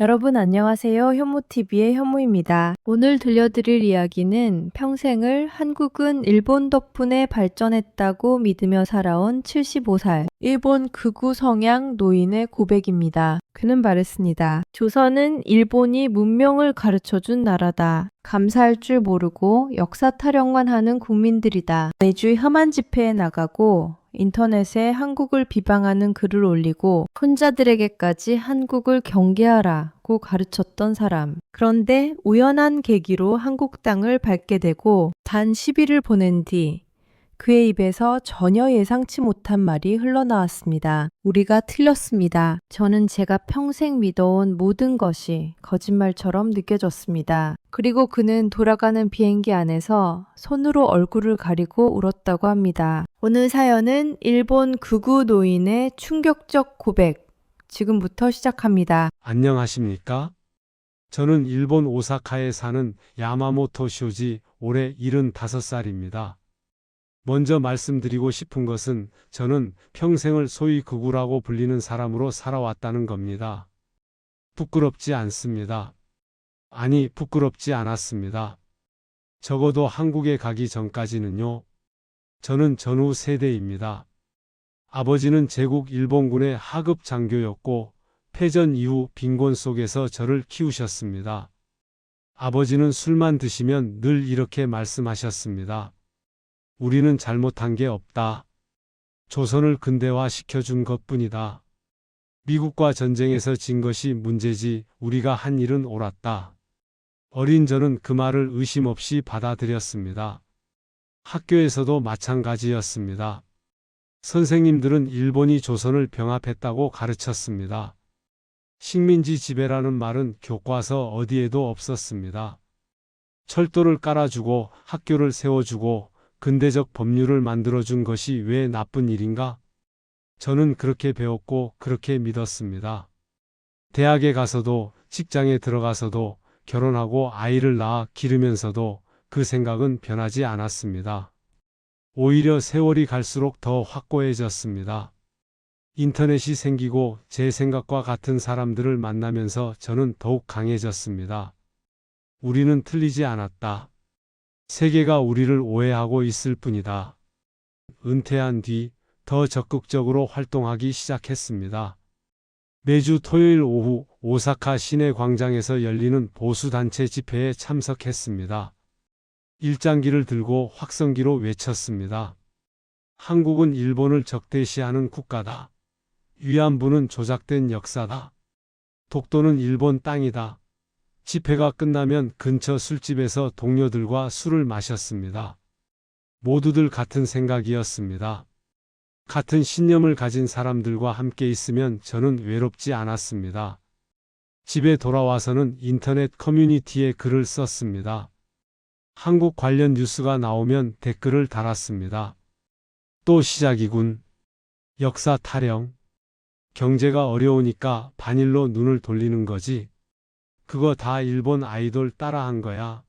여러분 안녕하세요. 현모TV의 현모입니다. 오늘 들려드릴 이야기는 평생을 한국은 일본 덕분에 발전했다고 믿으며 살아온 75살 일본 극우 성향 노인의 고백입니다. 그는 말했습니다. 조선은 일본이 문명을 가르쳐준 나라다. 감사할 줄 모르고 역사 타령만 하는 국민들이다. 매주 혐한 집회에 나가고 인터넷에 한국을 비방하는 글을 올리고 혼자들에게까지 한국을 경계하라고 가르쳤던 사람. 그런데 우연한 계기로 한국 땅을 밟게 되고 단 10일을 보낸 뒤 그의 입에서 전혀 예상치 못한 말이 흘러나왔습니다. 우리가 틀렸습니다. 저는 제가 평생 믿어온 모든 것이 거짓말처럼 느껴졌습니다. 그리고 그는 돌아가는 비행기 안에서 손으로 얼굴을 가리고 울었다고 합니다. 오늘 사연은 일본 극우 노인의 충격적 고백. 지금부터 시작합니다. 안녕하십니까? 저는 일본 오사카에 사는 야마모토 쇼지, 올해 75살입니다. 먼저 말씀드리고 싶은 것은 저는 평생을 소위 극우라고 불리는 사람으로 살아왔다는 겁니다. 부끄럽지 않습니다. 아니, 부끄럽지 않았습니다. 적어도 한국에 가기 전까지는요. 저는 전후 세대입니다. 아버지는 제국 일본군의 하급 장교였고 패전 이후 빈곤 속에서 저를 키우셨습니다. 아버지는 술만 드시면 늘 이렇게 말씀하셨습니다. 우리는 잘못한 게 없다. 조선을 근대화시켜준 것뿐이다. 미국과 전쟁에서 진 것이 문제지 우리가 한 일은 옳았다. 어린 저는 그 말을 의심 없이 받아들였습니다. 학교에서도 마찬가지였습니다. 선생님들은 일본이 조선을 병합했다고 가르쳤습니다. 식민지 지배라는 말은 교과서 어디에도 없었습니다. 철도를 깔아주고 학교를 세워주고 근대적 법률을 만들어준 것이 왜 나쁜 일인가? 저는 그렇게 배웠고 그렇게 믿었습니다. 대학에 가서도 직장에 들어가서도 결혼하고 아이를 낳아 기르면서도 그 생각은 변하지 않았습니다. 오히려 세월이 갈수록 더 확고해졌습니다. 인터넷이 생기고 제 생각과 같은 사람들을 만나면서 저는 더욱 강해졌습니다. 우리는 틀리지 않았다. 세계가 우리를 오해하고 있을 뿐이다. 은퇴한 뒤 더 적극적으로 활동하기 시작했습니다. 매주 토요일 오후 오사카 시내 광장에서 열리는 보수단체 집회에 참석했습니다. 일장기를 들고 확성기로 외쳤습니다. 한국은 일본을 적대시하는 국가다. 위안부는 조작된 역사다. 독도는 일본 땅이다. 집회가 끝나면 근처 술집에서 동료들과 술을 마셨습니다. 모두들 같은 생각이었습니다. 같은 신념을 가진 사람들과 함께 있으면 저는 외롭지 않았습니다. 집에 돌아와서는 인터넷 커뮤니티에 글을 썼습니다. 한국 관련 뉴스가 나오면 댓글을 달았습니다. 또 시작이군. 역사 타령. 경제가 어려우니까 반일로 눈을 돌리는 거지. 그거 다 일본 아이돌 따라한 거야.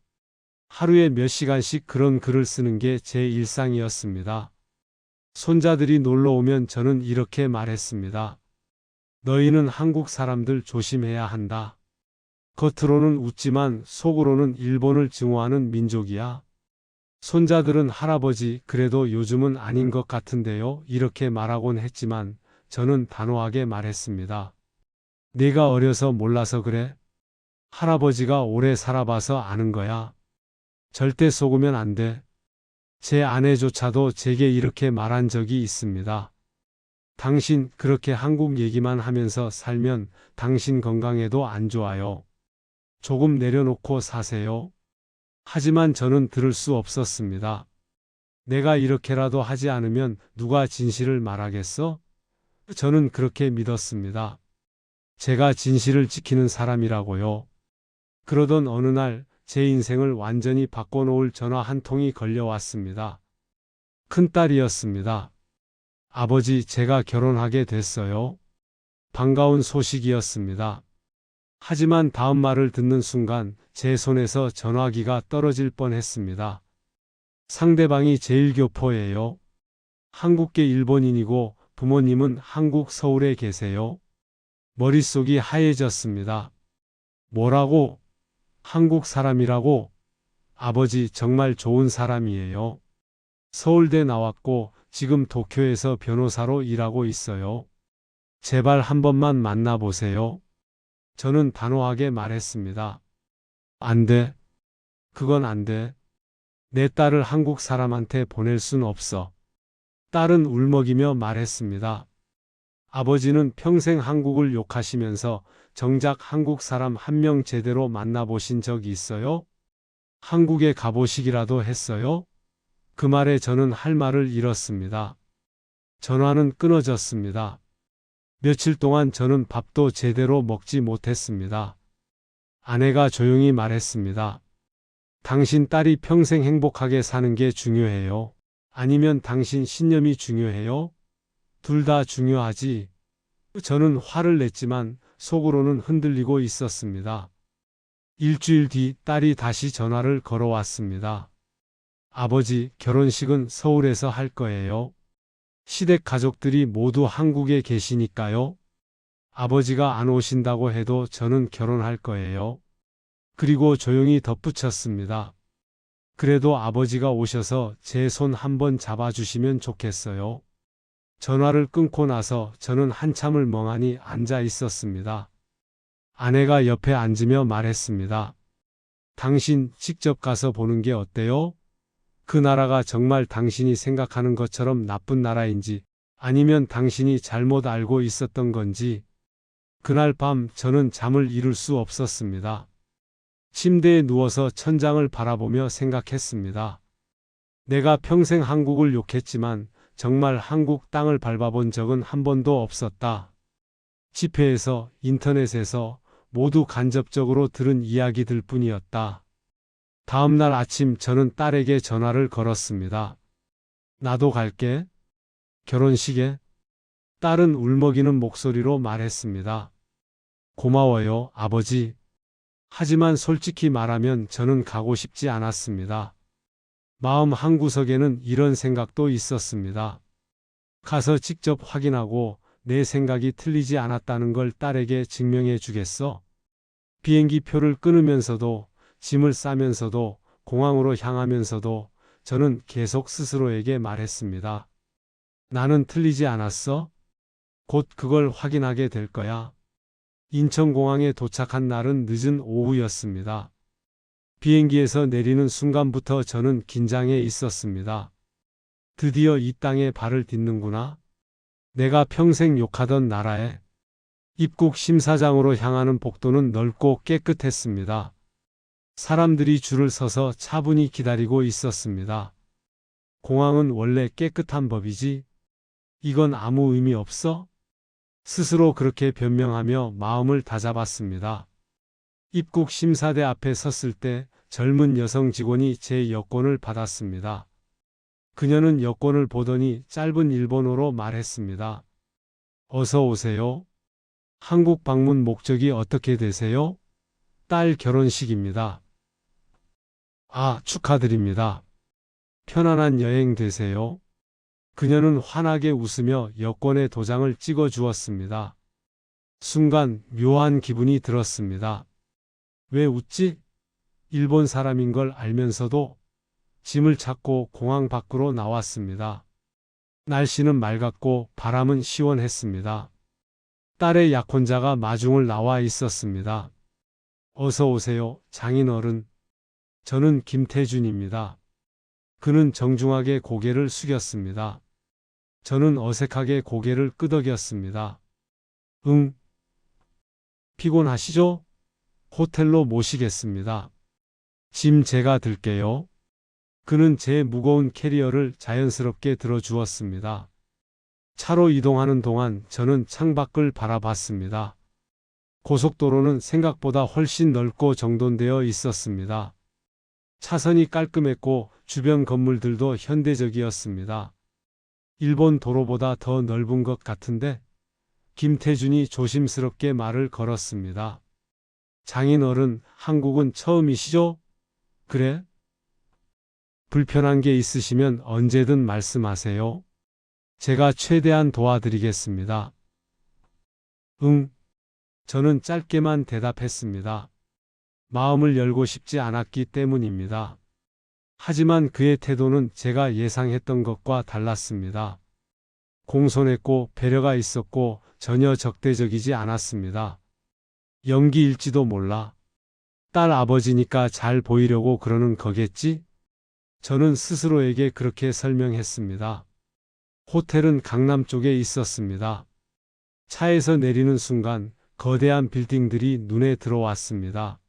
하루에 몇 시간씩 그런 글을 쓰는 게 제 일상이었습니다. 손자들이 놀러 오면 저는 이렇게 말했습니다. 너희는 한국 사람들 조심해야 한다. 겉으로는 웃지만 속으로는 일본을 증오하는 민족이야. 손자들은 할아버지, 그래도 요즘은 아닌 것 같은데요. 이렇게 말하곤 했지만 저는 단호하게 말했습니다. 내가 어려서 몰라서 그래. 할아버지가 오래 살아봐서 아는 거야. 절대 속으면 안 돼. 제 아내조차도 제게 이렇게 말한 적이 있습니다. 당신 그렇게 한국 얘기만 하면서 살면 당신 건강에도 안 좋아요. 조금 내려놓고 사세요. 하지만 저는 들을 수 없었습니다. 내가 이렇게라도 하지 않으면 누가 진실을 말하겠어? 저는 그렇게 믿었습니다. 제가 진실을 지키는 사람이라고요. 그러던 어느 날 제 인생을 완전히 바꿔놓을 전화 한 통이 걸려왔습니다. 큰딸이었습니다. 아버지, 제가 결혼하게 됐어요. 반가운 소식이었습니다. 하지만 다음 말을 듣는 순간 제 손에서 전화기가 떨어질 뻔했습니다. 상대방이 제1교포예요. 한국계 일본인이고 부모님은 한국 서울에 계세요. 머릿속이 하얘졌습니다. 뭐라고? 한국 사람이라고? 아버지 정말 좋은 사람이에요. 서울대 나왔고 지금 도쿄에서 변호사로 일하고 있어요. 제발 한 번만 만나보세요. 저는 단호하게 말했습니다. 안 돼. 그건 안 돼. 내 딸을 한국 사람한테 보낼 순 없어. 딸은 울먹이며 말했습니다. 아버지는 평생 한국을 욕하시면서 정작 한국 사람 한 명 제대로 만나보신 적 있어요? 한국에 가보시기라도 했어요? 그 말에 저는 할 말을 잃었습니다. 전화는 끊어졌습니다. 며칠 동안 저는 밥도 제대로 먹지 못했습니다. 아내가 조용히 말했습니다. 당신 딸이 평생 행복하게 사는 게 중요해요? 아니면 당신 신념이 중요해요? 둘 다 중요하지. 저는 화를 냈지만 속으로는 흔들리고 있었습니다. 일주일 뒤 딸이 다시 전화를 걸어왔습니다. 아버지, 결혼식은 서울에서 할 거예요. 시댁 가족들이 모두 한국에 계시니까요. 아버지가 안 오신다고 해도 저는 결혼할 거예요. 그리고 조용히 덧붙였습니다. 그래도 아버지가 오셔서 제 손 한번 잡아주시면 좋겠어요. 전화를 끊고 나서 저는 한참을 멍하니 앉아 있었습니다. 아내가 옆에 앉으며 말했습니다. 당신 직접 가서 보는 게 어때요? 그 나라가 정말 당신이 생각하는 것처럼 나쁜 나라인지 아니면 당신이 잘못 알고 있었던 건지. 그날 밤 저는 잠을 이룰 수 없었습니다. 침대에 누워서 천장을 바라보며 생각했습니다. 내가 평생 한국을 욕했지만 정말 한국 땅을 밟아본 적은 한 번도 없었다. 집회에서, 인터넷에서 모두 간접적으로 들은 이야기들 뿐이었다. 다음 날 아침 저는 딸에게 전화를 걸었습니다. 나도 갈게. 결혼식에? 딸은 울먹이는 목소리로 말했습니다. 고마워요, 아버지. 하지만 솔직히 말하면 저는 가고 싶지 않았습니다. 마음 한구석에는 이런 생각도 있었습니다. 가서 직접 확인하고 내 생각이 틀리지 않았다는 걸 딸에게 증명해 주겠어? 비행기 표를 끊으면서도, 짐을 싸면서도, 공항으로 향하면서도 저는 계속 스스로에게 말했습니다. 나는 틀리지 않았어? 곧 그걸 확인하게 될 거야. 인천공항에 도착한 날은 늦은 오후였습니다. 비행기에서 내리는 순간부터 저는 긴장해 있었습니다. 드디어 이 땅에 발을 딛는구나. 내가 평생 욕하던 나라에. 입국 심사장으로 향하는 복도는 넓고 깨끗했습니다. 사람들이 줄을 서서 차분히 기다리고 있었습니다. 공항은 원래 깨끗한 법이지? 이건 아무 의미 없어? 스스로 그렇게 변명하며 마음을 다잡았습니다. 입국 심사대 앞에 섰을 때 젊은 여성 직원이 제 여권을 받았습니다. 그녀는 여권을 보더니 짧은 일본어로 말했습니다. 어서 오세요. 한국 방문 목적이 어떻게 되세요? 딸 결혼식입니다. 아, 축하드립니다. 편안한 여행 되세요. 그녀는 환하게 웃으며 여권의 도장을 찍어 주었습니다. 순간 묘한 기분이 들었습니다. 왜 웃지? 일본 사람인 걸 알면서도. 짐을 찾고 공항 밖으로 나왔습니다. 날씨는 맑았고 바람은 시원했습니다. 딸의 약혼자가 마중을 나와 있었습니다. 어서 오세요, 장인어른. 저는 김태준입니다. 그는 정중하게 고개를 숙였습니다. 저는 어색하게 고개를 끄덕였습니다. 응. 피곤하시죠? 호텔로 모시겠습니다. 짐 제가 들게요. 그는 제 무거운 캐리어를 자연스럽게 들어주었습니다. 차로 이동하는 동안 저는 창밖을 바라봤습니다. 고속도로는 생각보다 훨씬 넓고 정돈되어 있었습니다. 차선이 깔끔했고 주변 건물들도 현대적이었습니다. 일본 도로보다 더 넓은 것 같은데? 김태준이 조심스럽게 말을 걸었습니다. 장인어른, 한국은 처음이시죠? 그래? 불편한 게 있으시면 언제든 말씀하세요. 제가 최대한 도와드리겠습니다. 응. 저는 짧게만 대답했습니다. 마음을 열고 싶지 않았기 때문입니다. 하지만 그의 태도는 제가 예상했던 것과 달랐습니다. 공손했고 배려가 있었고 전혀 적대적이지 않았습니다. 연기일지도 몰라. 딸 아버지니까 잘 보이려고 그러는 거겠지? 저는 스스로에게 그렇게 설명했습니다. 호텔은 강남 쪽에 있었습니다. 차에서 내리는 순간 거대한 빌딩들이 눈에 들어왔습니다.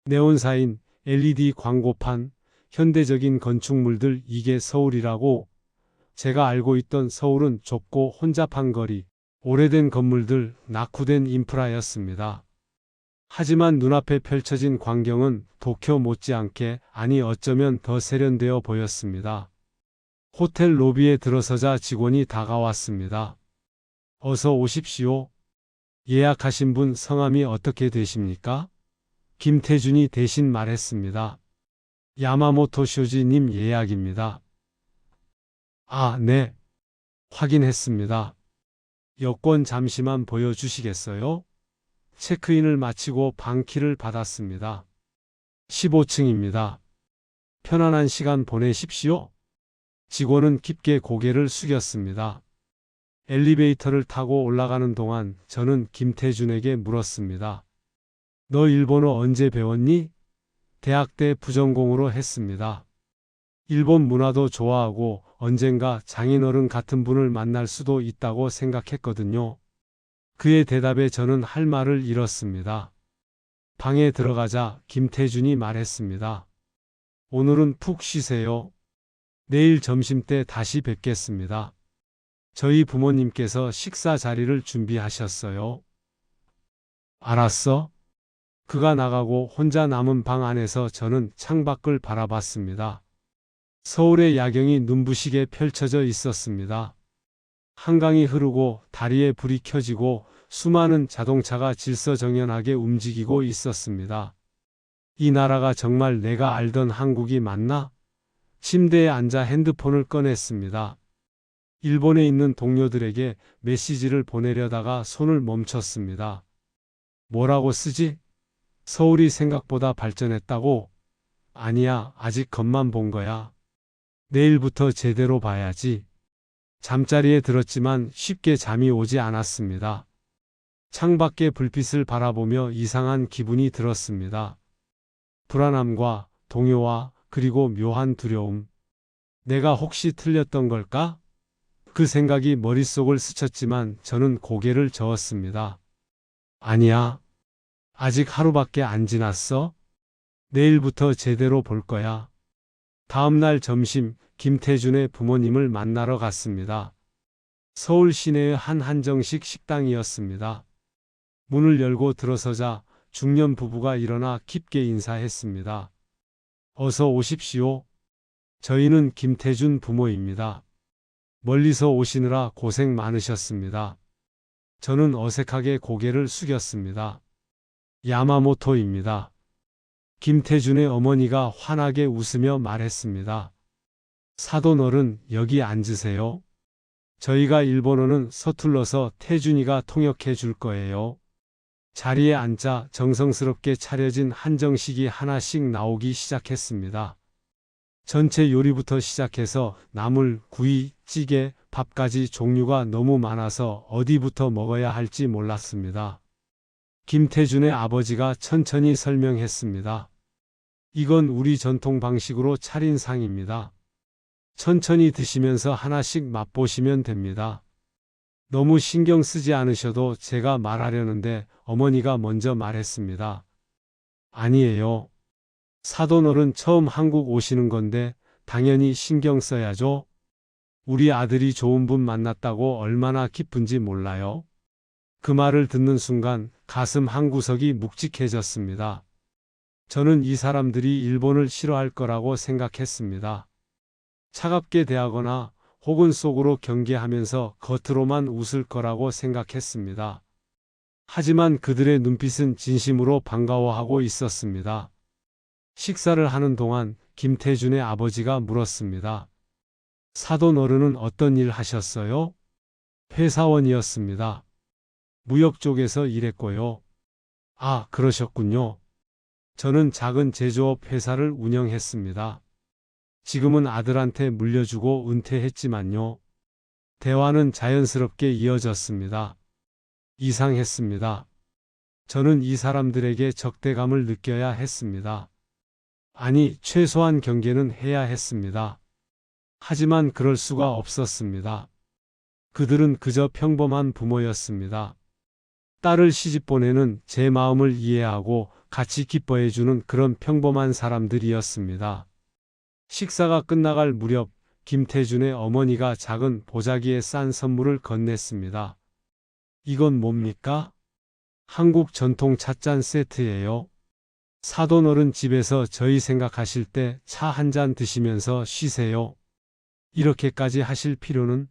네온사인, LED 광고판, 현대적인 건축물들, 이게 서울이라고. 제가 알고 있던 서울은 좁고 혼잡한 거리, 오래된 건물들, 낙후된 인프라였습니다. 하지만 눈앞에 펼쳐진 광경은 도쿄 못지않게, 아니 어쩌면 더 세련되어 보였습니다. 호텔 로비에 들어서자 직원이 다가왔습니다. 어서 오십시오. 예약하신 분 성함이 어떻게 되십니까? 김태준이 대신 말했습니다. 야마모토 쇼지님 예약입니다. 아, 네. 확인했습니다. 여권 잠시만 보여주시겠어요? 체크인을 마치고 방키를 받았습니다. 15층입니다. 편안한 시간 보내십시오. 직원은 깊게 고개를 숙였습니다. 엘리베이터를 타고 올라가는 동안 저는 김태준에게 물었습니다. 너 일본어 언제 배웠니? 대학 때 부전공으로 했습니다. 일본 문화도 좋아하고 언젠가 장인어른 같은 분을 만날 수도 있다고 생각했거든요. 그의 대답에 저는 할 말을 잃었습니다. 방에 들어가자 김태준이 말했습니다. 오늘은 푹 쉬세요. 내일 점심때 다시 뵙겠습니다. 저희 부모님께서 식사 자리를 준비하셨어요. 알았어? 그가 나가고 혼자 남은 방 안에서 저는 창밖을 바라봤습니다. 서울의 야경이 눈부시게 펼쳐져 있었습니다. 한강이 흐르고 다리에 불이 켜지고 수많은 자동차가 질서정연하게 움직이고 있었습니다. 이 나라가 정말 내가 알던 한국이 맞나? 침대에 앉아 핸드폰을 꺼냈습니다. 일본에 있는 동료들에게 메시지를 보내려다가 손을 멈췄습니다. 뭐라고 쓰지? 서울이 생각보다 발전했다고? 아니야, 아직 겉만 본 거야. 내일부터 제대로 봐야지. 잠자리에 들었지만 쉽게 잠이 오지 않았습니다. 창밖의 불빛을 바라보며 이상한 기분이 들었습니다. 불안함과 동요와 그리고 묘한 두려움. 내가 혹시 틀렸던 걸까? 그 생각이 머릿속을 스쳤지만 저는 고개를 저었습니다. 아니야. 아직 하루밖에 안 지났어? 내일부터 제대로 볼 거야. 다음 날 점심, 김태준의 부모님을 만나러 갔습니다. 서울 시내의 한 한정식 식당이었습니다. 문을 열고 들어서자 중년 부부가 일어나 깊게 인사했습니다. 어서 오십시오. 저희는 김태준 부모입니다. 멀리서 오시느라 고생 많으셨습니다. 저는 어색하게 고개를 숙였습니다. 야마모토입니다. 김태준의 어머니가 환하게 웃으며 말했습니다. 사돈어른, 여기 앉으세요. 저희가 일본어는 서툴러서 태준이가 통역해 줄 거예요. 자리에 앉자 정성스럽게 차려진 한정식이 하나씩 나오기 시작했습니다. 전체 요리부터 시작해서 나물, 구이, 찌개, 밥까지 종류가 너무 많아서 어디부터 먹어야 할지 몰랐습니다. 김태준의 아버지가 천천히 설명했습니다. 이건 우리 전통 방식으로 차린 상입니다. 천천히 드시면서 하나씩 맛보시면 됩니다. 너무 신경 쓰지 않으셔도 제가 말하려는데 어머니가 먼저 말했습니다. 아니에요. 사돈어른 처음 한국 오시는 건데 당연히 신경 써야죠. 우리 아들이 좋은 분 만났다고 얼마나 기쁜지 몰라요. 그 말을 듣는 순간 가슴 한구석이 묵직해졌습니다. 저는 이 사람들이 일본을 싫어할 거라고 생각했습니다. 차갑게 대하거나 혹은 속으로 경계하면서 겉으로만 웃을 거라고 생각했습니다. 하지만 그들의 눈빛은 진심으로 반가워하고 있었습니다. 식사를 하는 동안 김태준의 아버지가 물었습니다. 사돈 어른은 어떤 일 하셨어요? 회사원이었습니다. 무역 쪽에서 일했고요. 아, 그러셨군요. 저는 작은 제조업 회사를 운영했습니다. 지금은 아들한테 물려주고 은퇴했지만요. 대화는 자연스럽게 이어졌습니다. 이상했습니다. 저는 이 사람들에게 적대감을 느껴야 했습니다. 아니, 최소한 경계는 해야 했습니다. 하지만 그럴 수가 없었습니다. 그들은 그저 평범한 부모였습니다. 딸을 시집 보내는 제 마음을 이해하고 같이 기뻐해주는 그런 평범한 사람들이었습니다. 식사가 끝나갈 무렵 김태준의 어머니가 작은 보자기에 싼 선물을 건넸습니다. 이건 뭡니까? 한국 전통 찻잔 세트예요. 사돈어른 집에서 저희 생각하실 때 차 한 잔 드시면서 쉬세요. 이렇게까지 하실 필요는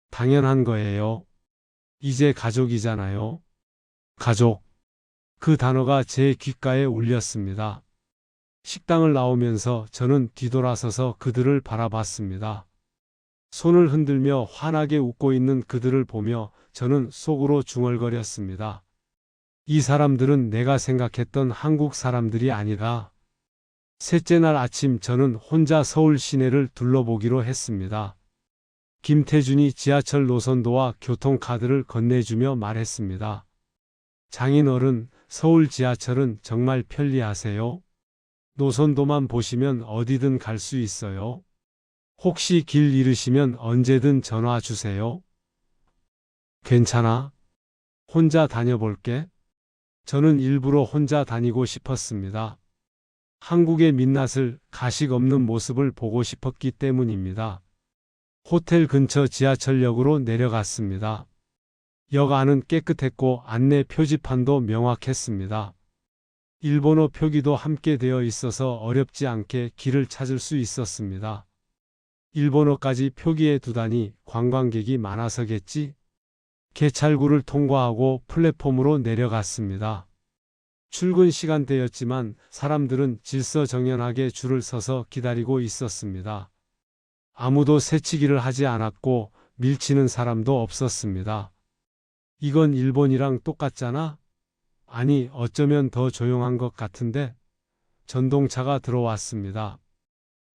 당연한 거예요. 이제 가족이잖아요. 가족. 그 단어가 제 귓가에 울렸습니다. 식당을 나오면서 저는 뒤돌아서서 그들을 바라봤습니다. 손을 흔들며 환하게 웃고 있는 그들을 보며 저는 속으로 중얼거렸습니다. 이 사람들은 내가 생각했던 한국 사람들이 아니다. 셋째 날 아침 저는 혼자 서울 시내를 둘러보기로 했습니다. 김태준이 지하철 노선도와 교통카드를 건네주며 말했습니다. 장인어른, 서울 지하철은 정말 편리하세요. 노선도만 보시면 어디든 갈 수 있어요. 혹시 길 잃으시면 언제든 전화 주세요. 괜찮아? 혼자 다녀볼게. 저는 일부러 혼자 다니고 싶었습니다. 한국의 민낯을 가식 없는 모습을 보고 싶었기 때문입니다. 호텔 근처 지하철역으로 내려갔습니다. 역 안은 깨끗했고 안내 표지판도 명확했습니다. 일본어 표기도 함께 되어 있어서 어렵지 않게 길을 찾을 수 있었습니다. 일본어까지 표기해 두다니 관광객이 많아서겠지? 개찰구를 통과하고 플랫폼으로 내려갔습니다. 출근 시간대였지만 사람들은 질서정연하게 줄을 서서 기다리고 있었습니다. 아무도 새치기를 하지 않았고 밀치는 사람도 없었습니다. 이건 일본이랑 똑같잖아? 아니, 어쩌면 더 조용한 것 같은데? 전동차가 들어왔습니다.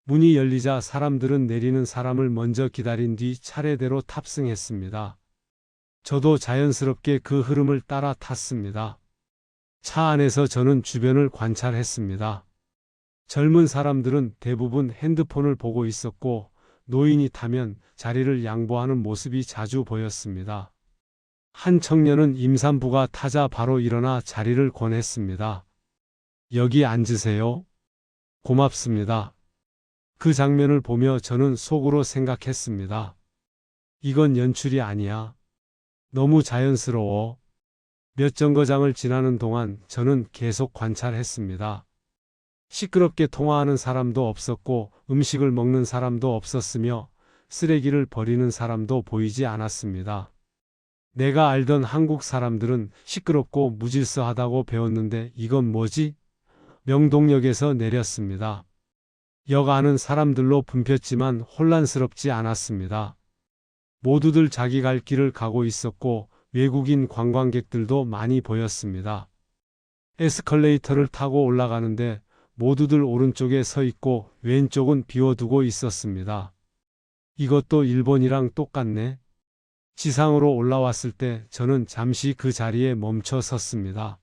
문이 열리자 사람들은 내리는 사람을 먼저 기다린 뒤 차례대로 탑승했습니다. 저도 자연스럽게 그 흐름을 따라 탔습니다. 차 안에서 저는 주변을 관찰했습니다. 젊은 사람들은 대부분 핸드폰을 보고 있었고 노인이 타면 자리를 양보하는 모습이 자주 보였습니다. 한 청년은 임산부가 타자 바로 일어나 자리를 권했습니다. 여기 앉으세요. 고맙습니다. 그 장면을 보며 저는 속으로 생각했습니다. 이건 연출이 아니야. 너무 자연스러워. 몇 정거장을 지나는 동안 저는 계속 관찰했습니다. 시끄럽게 통화하는 사람도 없었고 음식을 먹는 사람도 없었으며 쓰레기를 버리는 사람도 보이지 않았습니다. 내가 알던 한국 사람들은 시끄럽고 무질서하다고 배웠는데 이건 뭐지? 명동역에서 내렸습니다. 역 안은 사람들로 붐볐지만 혼란스럽지 않았습니다. 모두들 자기 갈 길을 가고 있었고 외국인 관광객들도 많이 보였습니다. 에스컬레이터를 타고 올라가는데 모두들 오른쪽에 서 있고 왼쪽은 비워두고 있었습니다. 이것도 일본이랑 똑같네. 지상으로 올라왔을 때 저는 잠시 그 자리에 멈춰 섰습니다.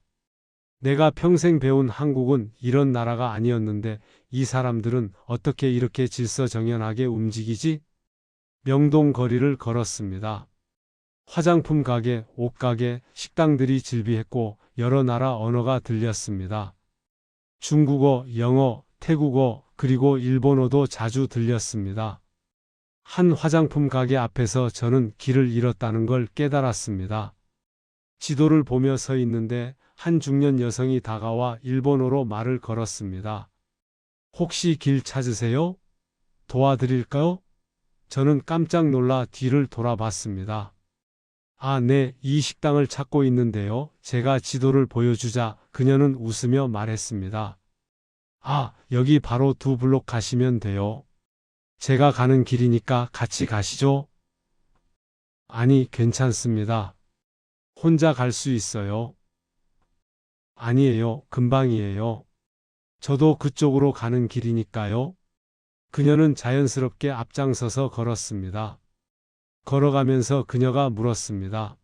내가 평생 배운 한국은 이런 나라가 아니었는데 이 사람들은 어떻게 이렇게 질서정연하게 움직이지? 명동 거리를 걸었습니다. 화장품 가게, 옷가게, 식당들이 즐비했고 여러 나라 언어가 들렸습니다. 중국어, 영어, 태국어, 그리고 일본어도 자주 들렸습니다. 한 화장품 가게 앞에서 저는 길을 잃었다는 걸 깨달았습니다. 지도를 보며 서 있는데 한 중년 여성이 다가와 일본어로 말을 걸었습니다. 혹시 길 찾으세요? 도와드릴까요? 저는 깜짝 놀라 뒤를 돌아봤습니다. 아, 네, 이 식당을 찾고 있는데요. 제가 지도를 보여주자 그녀는 웃으며 말했습니다. 아, 여기 바로 2블록 가시면 돼요. 제가 가는 길이니까 같이 가시죠. 아니, 괜찮습니다. 혼자 갈 수 있어요. 아니에요, 금방이에요. 저도 그쪽으로 가는 길이니까요. 그녀는 자연스럽게 앞장서서 걸었습니다. 걸어가면서 그녀가 물었습니다.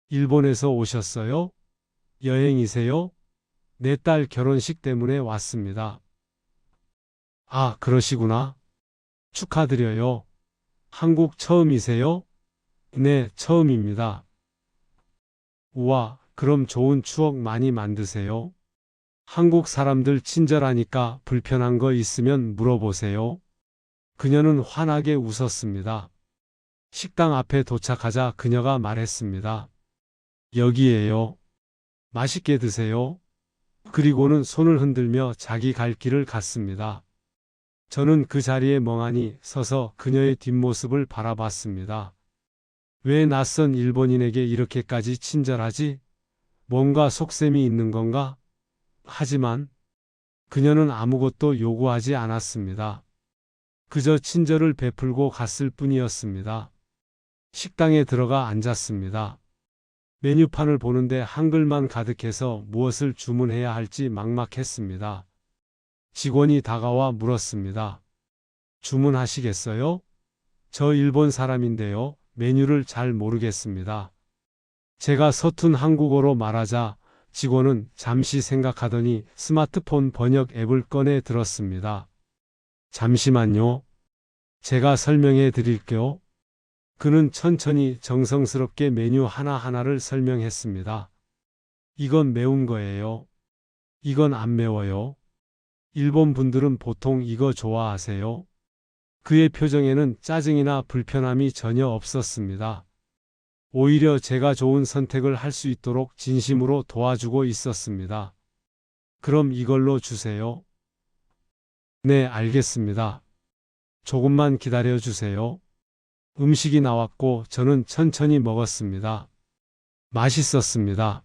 일본에서 오셨어요? 여행이세요? 내 딸 결혼식 때문에 왔습니다. 아, 그러시구나. 축하드려요. 한국 처음이세요? 네, 처음입니다. 우와, 그럼 좋은 추억 많이 만드세요. 한국 사람들 친절하니까 불편한 거 있으면 물어보세요. 그녀는 환하게 웃었습니다. 식당 앞에 도착하자 그녀가 말했습니다. 여기에요. 맛있게 드세요. 그리고는 손을 흔들며 자기 갈 길을 갔습니다. 저는 그 자리에 멍하니 서서 그녀의 뒷모습을 바라봤습니다. 왜 낯선 일본인에게 이렇게까지 친절하지? 뭔가 속셈이 있는 건가? 하지만 그녀는 아무것도 요구하지 않았습니다. 그저 친절을 베풀고 갔을 뿐이었습니다. 식당에 들어가 앉았습니다. 메뉴판을 보는데 한글만 가득해서 무엇을 주문해야 할지 막막했습니다. 직원이 다가와 물었습니다. 주문하시겠어요? 저 일본 사람인데요. 메뉴를 잘 모르겠습니다. 제가 서툰 한국어로 말하자 직원은 잠시 생각하더니 스마트폰 번역 앱을 꺼내 들었습니다. 잠시만요. 제가 설명해 드릴게요. 그는 천천히 정성스럽게 메뉴 하나하나를 설명했습니다. 이건 매운 거예요. 이건 안 매워요. 일본 분들은 보통 이거 좋아하세요. 그의 표정에는 짜증이나 불편함이 전혀 없었습니다. 오히려 제가 좋은 선택을 할 수 있도록 진심으로 도와주고 있었습니다. 그럼 이걸로 주세요. 네, 알겠습니다. 조금만 기다려 주세요. 음식이 나왔고 저는 천천히 먹었습니다. 맛있었습니다.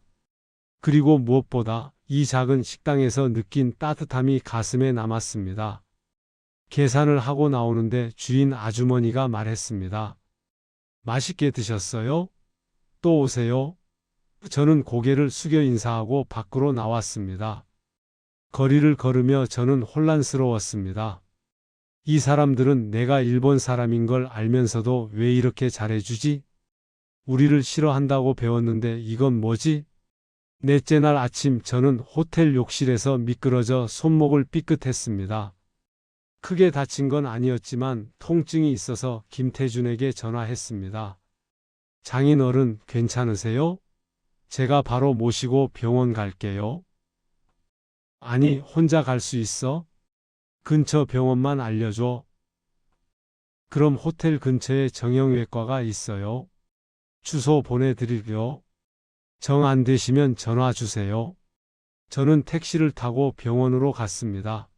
그리고 무엇보다 이 작은 식당에서 느낀 따뜻함이 가슴에 남았습니다. 계산을 하고 나오는데 주인 아주머니가 말했습니다. 맛있게 드셨어요? 또 오세요? 저는 고개를 숙여 인사하고 밖으로 나왔습니다. 거리를 걸으며 저는 혼란스러웠습니다. 이 사람들은 내가 일본 사람인 걸 알면서도 왜 이렇게 잘해주지? 우리를 싫어한다고 배웠는데 이건 뭐지? 넷째 날 아침 저는 호텔 욕실에서 미끄러져 손목을 삐끗했습니다. 크게 다친 건 아니었지만 통증이 있어서 김태준에게 전화했습니다. 장인 어른 괜찮으세요? 제가 바로 모시고 병원 갈게요. 아니, 혼자 갈 수 있어? 근처 병원만 알려줘. 그럼 호텔 근처에 정형외과가 있어요. 주소 보내드릴게요. 정 안 되시면 전화 주세요. 저는 택시를 타고 병원으로 갔습니다.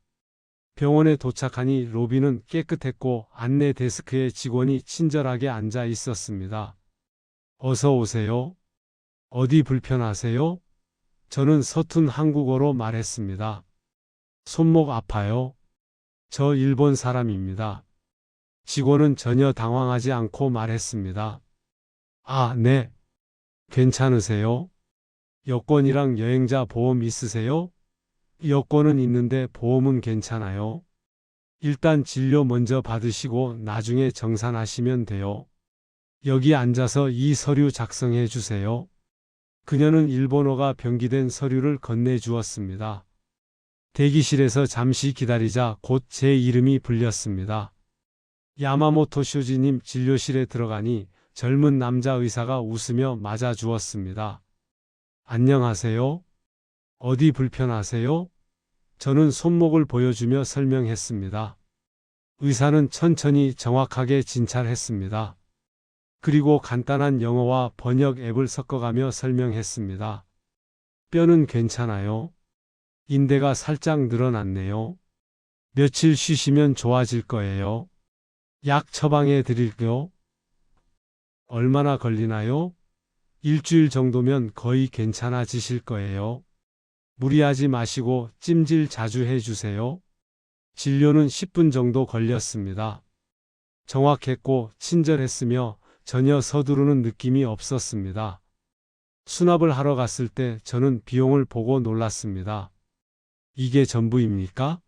병원에 도착하니 로비는 깨끗했고 안내 데스크에 직원이 친절하게 앉아 있었습니다. 어서 오세요. 어디 불편하세요? 저는 서툰 한국어로 말했습니다. 손목 아파요. 저 일본 사람입니다. 직원은 전혀 당황하지 않고 말했습니다. 아, 네. 괜찮으세요? 여권이랑 여행자 보험 있으세요? 여권은 있는데 보험은 괜찮아요. 일단 진료 먼저 받으시고 나중에 정산하시면 돼요. 여기 앉아서 이 서류 작성해 주세요. 그녀는 일본어가 병기된 서류를 건네주었습니다. 대기실에서 잠시 기다리자 곧 제 이름이 불렸습니다. 야마모토 쇼지님 진료실에 들어가니 젊은 남자 의사가 웃으며 맞아주었습니다. 안녕하세요. 어디 불편하세요? 저는 손목을 보여주며 설명했습니다. 의사는 천천히 정확하게 진찰했습니다. 그리고 간단한 영어와 번역 앱을 섞어가며 설명했습니다. 뼈는 괜찮아요. 인대가 살짝 늘어났네요. 며칠 쉬시면 좋아질 거예요. 약 처방해 드릴게요. 얼마나 걸리나요? 일주일 정도면 거의 괜찮아지실 거예요. 무리하지 마시고 찜질 자주 해주세요. 진료는 10분 정도 걸렸습니다. 정확했고 친절했으며 전혀 서두르는 느낌이 없었습니다. 수납을 하러 갔을 때 저는 비용을 보고 놀랐습니다. 이게 전부입니까?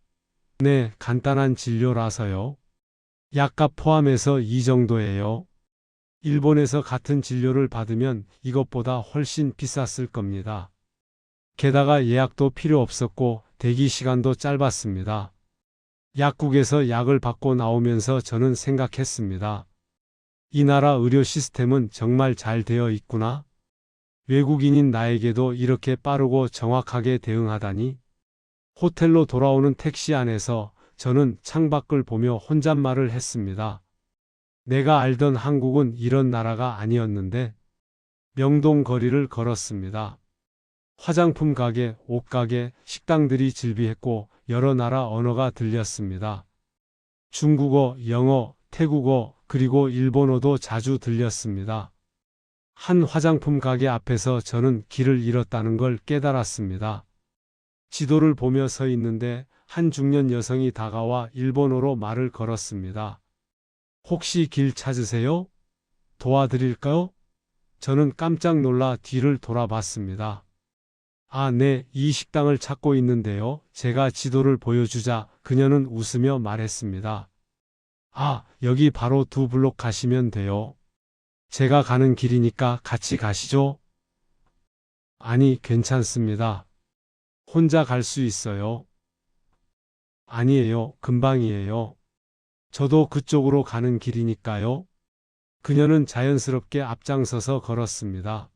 네, 간단한 진료라서요. 약값 포함해서 이 정도예요. 일본에서 같은 진료를 받으면 이것보다 훨씬 비쌌을 겁니다. 게다가 예약도 필요 없었고 대기 시간도 짧았습니다. 약국에서 약을 받고 나오면서 저는 생각했습니다. 이 나라 의료 시스템은 정말 잘 되어 있구나. 외국인인 나에게도 이렇게 빠르고 정확하게 대응하다니. 호텔로 돌아오는 택시 안에서 저는 창밖을 보며 혼잣말을 했습니다. 내가 알던 한국은 이런 나라가 아니었는데. 명동 거리를 걸었습니다. 화장품 가게, 옷가게, 식당들이 즐비했고 여러 나라 언어가 들렸습니다. 중국어, 영어, 태국어, 그리고 일본어도 자주 들렸습니다. 한 화장품 가게 앞에서 저는 길을 잃었다는 걸 깨달았습니다. 지도를 보며 서 있는데 한 중년 여성이 다가와 일본어로 말을 걸었습니다. 혹시 길 찾으세요? 도와드릴까요? 저는 깜짝 놀라 뒤를 돌아봤습니다. 아, 네, 이 식당을 찾고 있는데요. 제가 지도를 보여주자 그녀는 웃으며 말했습니다. 아, 여기 바로 2블록 가시면 돼요. 제가 가는 길이니까 같이 가시죠. 아니, 괜찮습니다. 혼자 갈 수 있어요. 아니에요, 금방이에요. 저도 그쪽으로 가는 길이니까요. 그녀는 자연스럽게 앞장서서 걸었습니다.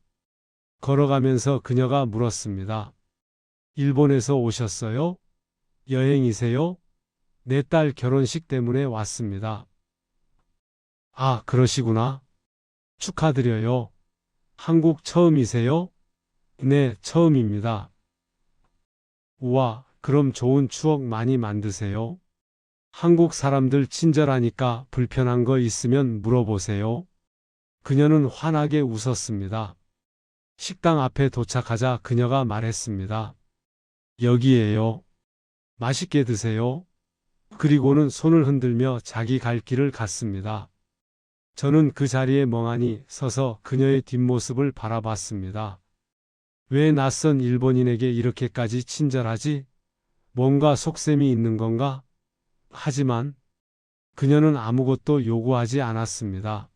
걸어가면서 그녀가 물었습니다. 일본에서 오셨어요? 여행이세요? 내 딸 결혼식 때문에 왔습니다. 아, 그러시구나. 축하드려요. 한국 처음이세요? 네, 처음입니다. 우와, 그럼 좋은 추억 많이 만드세요. 한국 사람들 친절하니까 불편한 거 있으면 물어보세요. 그녀는 환하게 웃었습니다. 식당 앞에 도착하자 그녀가 말했습니다. 여기에요. 맛있게 드세요. 그리고는 손을 흔들며 자기 갈 길을 갔습니다. 저는 그 자리에 멍하니 서서 그녀의 뒷모습을 바라봤습니다. 왜 낯선 일본인에게 이렇게까지 친절하지? 뭔가 속셈이 있는 건가? 하지만 그녀는 아무것도 요구하지 않았습니다.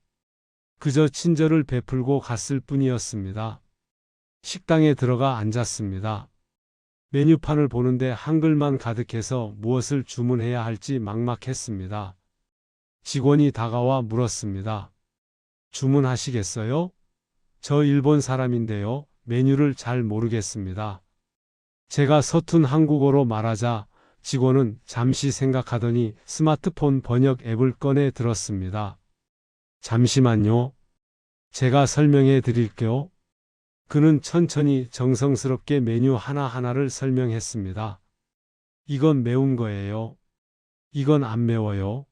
그저 친절을 베풀고 갔을 뿐이었습니다. 식당에 들어가 앉았습니다. 메뉴판을 보는데 한글만 가득해서 무엇을 주문해야 할지 막막했습니다. 직원이 다가와 물었습니다. 주문하시겠어요? 저 일본 사람인데요. 메뉴를 잘 모르겠습니다. 제가 서툰 한국어로 말하자 직원은 잠시 생각하더니 스마트폰 번역 앱을 꺼내 들었습니다. 잠시만요. 제가 설명해 드릴게요. 그는 천천히 정성스럽게 메뉴 하나하나를 설명했습니다. 이건 매운 거예요. 이건 안 매워요.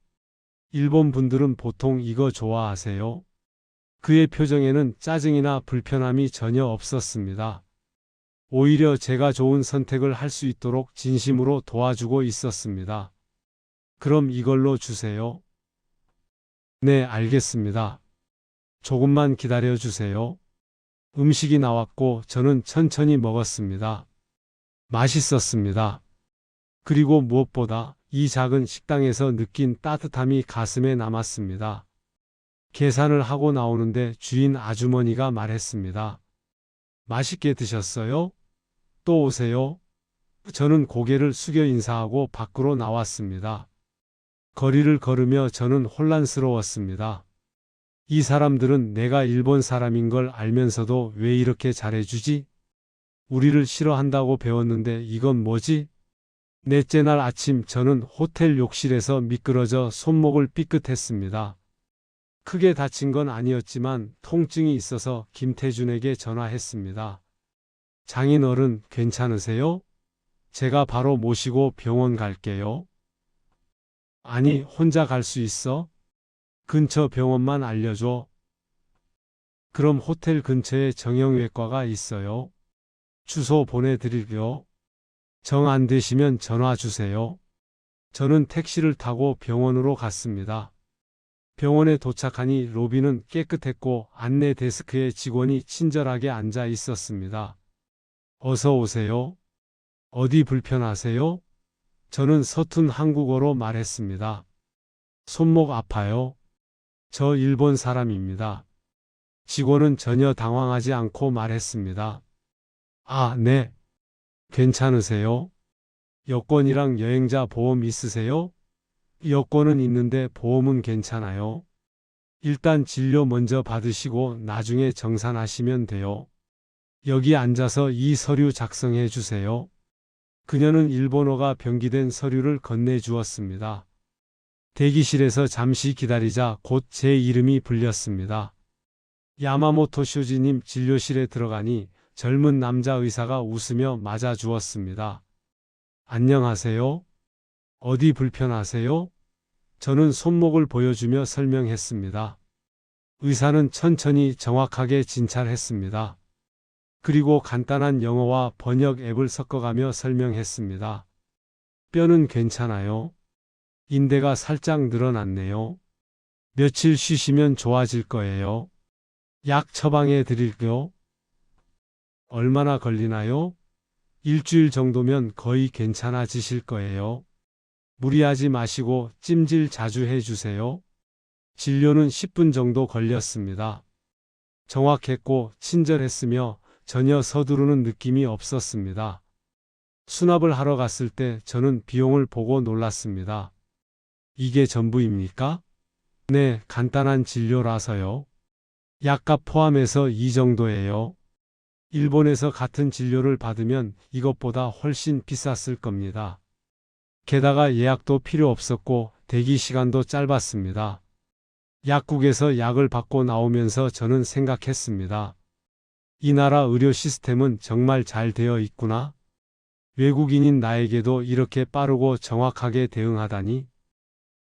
일본 분들은 보통 이거 좋아하세요. 그의 표정에는 짜증이나 불편함이 전혀 없었습니다. 오히려 제가 좋은 선택을 할 수 있도록 진심으로 도와주고 있었습니다. 그럼 이걸로 주세요. 네, 알겠습니다. 조금만 기다려 주세요. 음식이 나왔고 저는 천천히 먹었습니다. 맛있었습니다. 그리고 무엇보다 이 작은 식당에서 느낀 따뜻함이 가슴에 남았습니다. 계산을 하고 나오는데 주인 아주머니가 말했습니다. 맛있게 드셨어요? 또 오세요? 저는 고개를 숙여 인사하고 밖으로 나왔습니다. 거리를 걸으며 저는 혼란스러웠습니다. 이 사람들은 내가 일본 사람인 걸 알면서도 왜 이렇게 잘해주지? 우리를 싫어한다고 배웠는데 이건 뭐지? 넷째 날 아침 저는 호텔 욕실에서 미끄러져 손목을 삐끗했습니다. 크게 다친 건 아니었지만 통증이 있어서 김태준에게 전화했습니다. 장인 어른 괜찮으세요? 제가 바로 모시고 병원 갈게요. 아니, 혼자 갈 수 있어? 근처 병원만 알려줘. 그럼 호텔 근처에 정형외과가 있어요. 주소 보내드릴게요. 정 안 되시면 전화 주세요. 저는 택시를 타고 병원으로 갔습니다. 병원에 도착하니 로비는 깨끗했고 안내 데스크에 직원이 친절하게 앉아 있었습니다. 어서 오세요. 어디 불편하세요? 저는 서툰 한국어로 말했습니다. 손목 아파요. 저 일본 사람입니다. 직원은 전혀 당황하지 않고 말했습니다. 아, 네. 괜찮으세요? 여권이랑 여행자 보험 있으세요? 여권은 있는데 보험은 괜찮아요. 일단 진료 먼저 받으시고 나중에 정산하시면 돼요. 여기 앉아서 이 서류 작성해 주세요. 그녀는 일본어가 병기된 서류를 건네주었습니다. 대기실에서 잠시 기다리자 곧 제 이름이 불렸습니다. 야마모토 쇼지님 진료실에 들어가니 젊은 남자 의사가 웃으며 맞아주었습니다. 안녕하세요. 어디 불편하세요? 저는 손목을 보여주며 설명했습니다. 의사는 천천히 정확하게 진찰했습니다. 그리고 간단한 영어와 번역 앱을 섞어가며 설명했습니다. 뼈는 괜찮아요. 인대가 살짝 늘어났네요. 며칠 쉬시면 좋아질 거예요. 약 처방해 드릴게요. 얼마나 걸리나요? 일주일 정도면 거의 괜찮아지실 거예요. 무리하지 마시고 찜질 자주 해주세요. 진료는 10분 정도 걸렸습니다. 정확했고 친절했으며 전혀 서두르는 느낌이 없었습니다. 수납을 하러 갔을 때 저는 비용을 보고 놀랐습니다. 이게 전부입니까? 네, 간단한 진료라서요. 약값 포함해서 이 정도예요. 일본에서 같은 진료를 받으면 이것보다 훨씬 비쌌을 겁니다. 게다가 예약도 필요 없었고 대기 시간도 짧았습니다. 약국에서 약을 받고 나오면서 저는 생각했습니다. 이 나라 의료 시스템은 정말 잘 되어 있구나. 외국인인 나에게도 이렇게 빠르고 정확하게 대응하다니.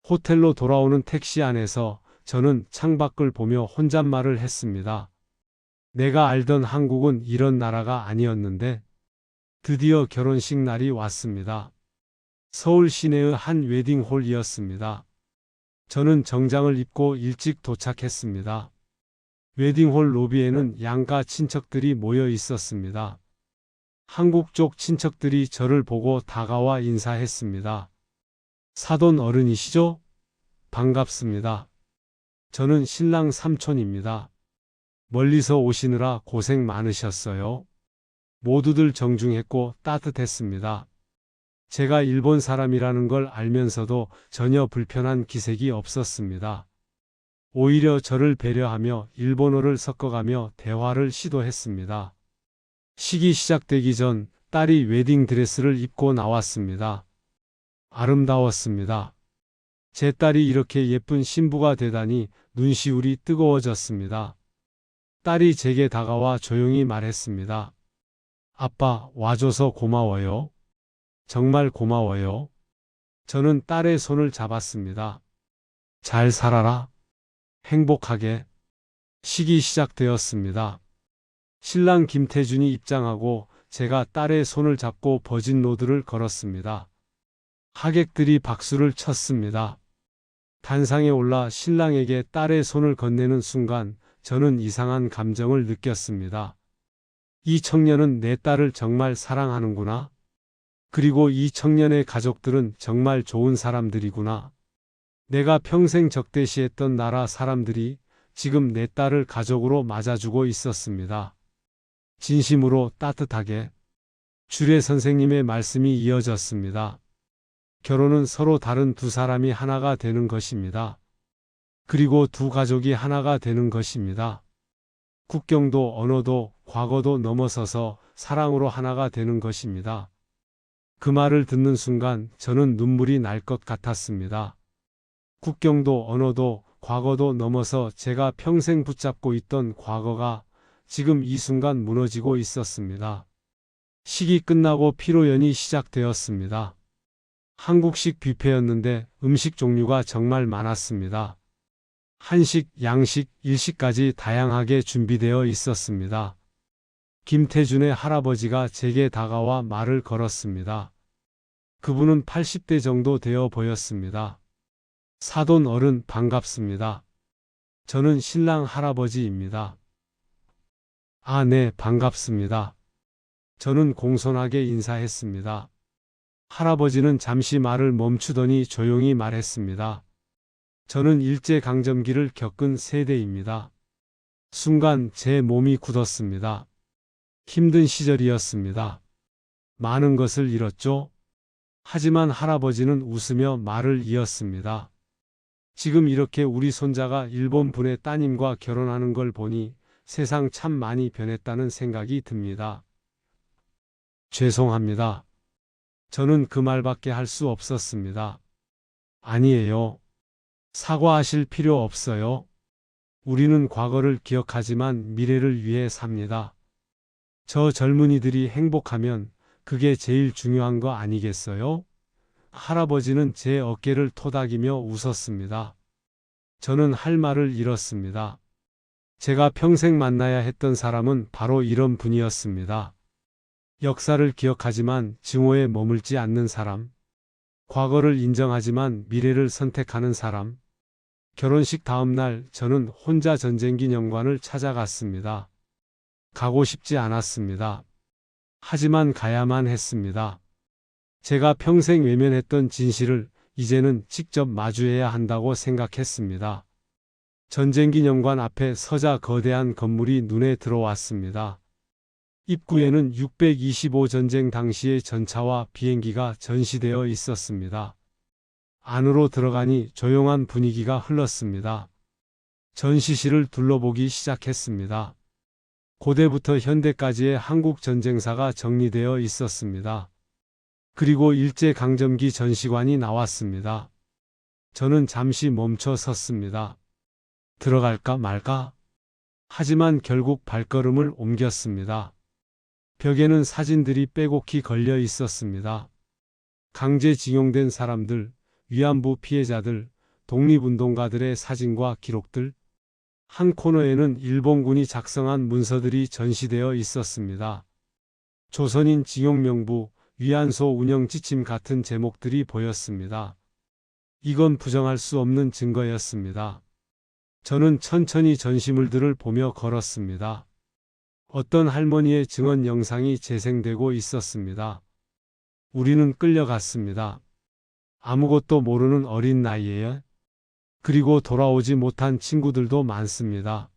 호텔로 돌아오는 택시 안에서 저는 창밖을 보며 혼잣말을 했습니다. 내가 알던 한국은 이런 나라가 아니었는데 드디어 결혼식 날이 왔습니다. 서울 시내의 한 웨딩홀이었습니다. 저는 정장을 입고 일찍 도착했습니다. 웨딩홀 로비에는 양가 친척들이 모여 있었습니다. 한국 쪽 친척들이 저를 보고 다가와 인사했습니다. 사돈 어른이시죠? 반갑습니다. 저는 신랑 삼촌입니다. 멀리서 오시느라 고생 많으셨어요. 모두들 정중했고 따뜻했습니다. 제가 일본 사람이라는 걸 알면서도 전혀 불편한 기색이 없었습니다. 오히려 저를 배려하며 일본어를 섞어가며 대화를 시도했습니다. 식이 시작되기 전 딸이 웨딩 드레스를 입고 나왔습니다. 아름다웠습니다. 제 딸이 이렇게 예쁜 신부가 되다니 눈시울이 뜨거워졌습니다. 딸이 제게 다가와 조용히 말했습니다. 아빠, 와줘서 고마워요. 정말 고마워요. 저는 딸의 손을 잡았습니다. 잘 살아라. 행복하게. 식이 시작되었습니다. 신랑 김태준이 입장하고 제가 딸의 손을 잡고 버진 로드를 걸었습니다. 하객들이 박수를 쳤습니다. 단상에 올라 신랑에게 딸의 손을 건네는 순간 저는 이상한 감정을 느꼈습니다. 이 청년은 내 딸을 정말 사랑하는구나. 그리고 이 청년의 가족들은 정말 좋은 사람들이구나. 내가 평생 적대시했던 나라 사람들이 지금 내 딸을 가족으로 맞아주고 있었습니다. 진심으로 따뜻하게. 주례 선생님의 말씀이 이어졌습니다. 결혼은 서로 다른 두 사람이 하나가 되는 것입니다. 그리고 두 가족이 하나가 되는 것입니다. 국경도 언어도 과거도 넘어서서 사랑으로 하나가 되는 것입니다. 그 말을 듣는 순간 저는 눈물이 날 것 같았습니다. 국경도 언어도 과거도 넘어서 제가 평생 붙잡고 있던 과거가 지금 이 순간 무너지고 있었습니다. 식이 끝나고 피로연이 시작되었습니다. 한국식 뷔페였는데 음식 종류가 정말 많았습니다. 한식, 양식, 일식까지 다양하게 준비되어 있었습니다. 김태준의 할아버지가 제게 다가와 말을 걸었습니다. 그분은 80대 정도 되어 보였습니다. 사돈 어른 반갑습니다. 저는 신랑 할아버지입니다. 아, 네, 반갑습니다. 저는 공손하게 인사했습니다. 할아버지는 잠시 말을 멈추더니 조용히 말했습니다. 저는 일제강점기를 겪은 세대입니다. 순간 제 몸이 굳었습니다. 힘든 시절이었습니다. 많은 것을 잃었죠. 하지만 할아버지는 웃으며 말을 이었습니다. 지금 이렇게 우리 손자가 일본 분의 따님과 결혼하는 걸 보니 세상 참 많이 변했다는 생각이 듭니다. 죄송합니다. 저는 그 말밖에 할 수 없었습니다. 아니에요. 사과하실 필요 없어요. 우리는 과거를 기억하지만 미래를 위해 삽니다. 저 젊은이들이 행복하면 그게 제일 중요한 거 아니겠어요? 할아버지는 제 어깨를 토닥이며 웃었습니다. 저는 할 말을 잃었습니다. 제가 평생 만나야 했던 사람은 바로 이런 분이었습니다. 역사를 기억하지만 증오에 머물지 않는 사람, 과거를 인정하지만 미래를 선택하는 사람. 결혼식 다음 날 저는 혼자 전쟁기념관을 찾아갔습니다. 가고 싶지 않았습니다. 하지만 가야만 했습니다. 제가 평생 외면했던 진실을 이제는 직접 마주해야 한다고 생각했습니다. 전쟁기념관 앞에 서자 거대한 건물이 눈에 들어왔습니다. 입구에는 625 전쟁 당시의 전차와 비행기가 전시되어 있었습니다. 안으로 들어가니 조용한 분위기가 흘렀습니다. 전시실을 둘러보기 시작했습니다. 고대부터 현대까지의 한국 전쟁사가 정리되어 있었습니다. 그리고 일제강점기 전시관이 나왔습니다. 저는 잠시 멈춰 섰습니다. 들어갈까 말까? 하지만 결국 발걸음을 옮겼습니다. 벽에는 사진들이 빼곡히 걸려 있었습니다. 강제징용된 사람들, 위안부 피해자들, 독립운동가들의 사진과 기록들. 한 코너에는 일본군이 작성한 문서들이 전시되어 있었습니다. 조선인 징용명부, 위안소 운영 지침 같은 제목들이 보였습니다. 이건 부정할 수 없는 증거였습니다. 저는 천천히 전시물들을 보며 걸었습니다. 어떤 할머니의 증언 영상이 재생되고 있었습니다. 우리는 끌려갔습니다. 아무것도 모르는 어린 나이에. 그리고 돌아오지 못한 친구들도 많습니다.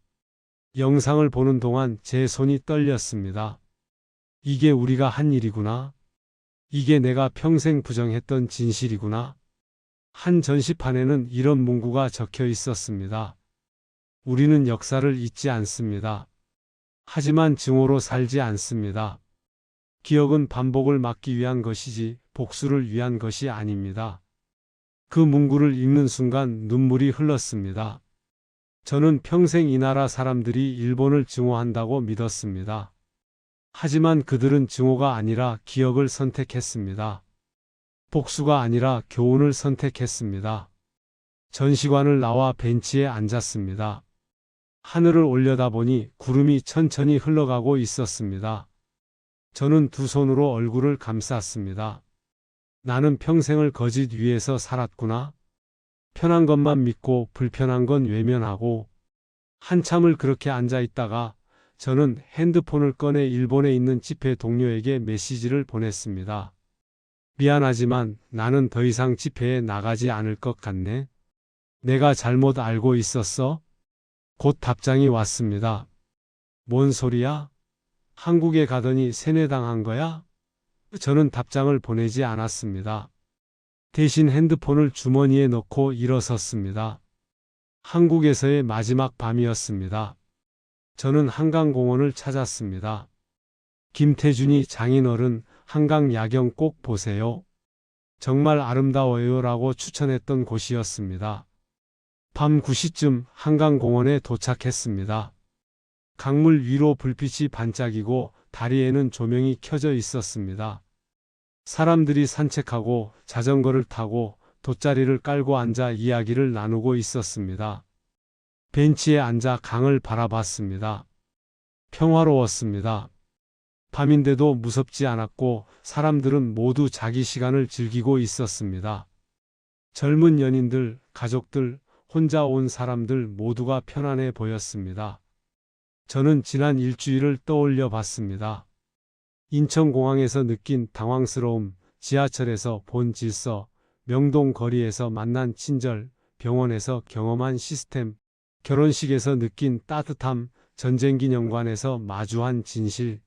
영상을 보는 동안 제 손이 떨렸습니다. 이게 우리가 한 일이구나. 이게 내가 평생 부정했던 진실이구나. 한 전시판에는 이런 문구가 적혀 있었습니다. 우리는 역사를 잊지 않습니다. 하지만 증오로 살지 않습니다. 기억은 반복을 막기 위한 것이지 복수를 위한 것이 아닙니다. 그 문구를 읽는 순간 눈물이 흘렀습니다. 저는 평생 이 나라 사람들이 일본을 증오한다고 믿었습니다. 하지만 그들은 증오가 아니라 기억을 선택했습니다. 복수가 아니라 교훈을 선택했습니다. 전시관을 나와 벤치에 앉았습니다. 하늘을 올려다보니 구름이 천천히 흘러가고 있었습니다. 저는 두 손으로 얼굴을 감쌌습니다. 나는 평생을 거짓 위에서 살았구나. 편한 것만 믿고 불편한 건 외면하고. 한참을 그렇게 앉아 있다가 저는 핸드폰을 꺼내 일본에 있는 집회 동료에게 메시지를 보냈습니다. 미안하지만 나는 더 이상 집회에 나가지 않을 것 같네. 내가 잘못 알고 있었어? 곧 답장이 왔습니다. 뭔 소리야? 한국에 가더니 세뇌당한 거야? 저는 답장을 보내지 않았습니다. 대신 핸드폰을 주머니에 넣고 일어섰습니다. 한국에서의 마지막 밤이었습니다. 저는 한강공원을 찾았습니다. 김태준이 장인어른 한강 야경 꼭 보세요. 정말 아름다워요 라고 추천했던 곳이었습니다. 밤 9시쯤 한강공원에 도착했습니다. 강물 위로 불빛이 반짝이고 다리에는 조명이 켜져 있었습니다. 사람들이 산책하고 자전거를 타고 돗자리를 깔고 앉아 이야기를 나누고 있었습니다. 벤치에 앉아 강을 바라봤습니다. 평화로웠습니다. 밤인데도 무섭지 않았고 사람들은 모두 자기 시간을 즐기고 있었습니다. 젊은 연인들, 가족들, 혼자 온 사람들 모두가 편안해 보였습니다. 저는 지난 일주일을 떠올려 봤습니다. 인천공항에서 느낀 당황스러움, 지하철에서 본 질서, 명동 거리에서 만난 친절, 병원에서 경험한 시스템, 결혼식에서 느낀 따뜻함, 전쟁기념관에서 마주한 진실.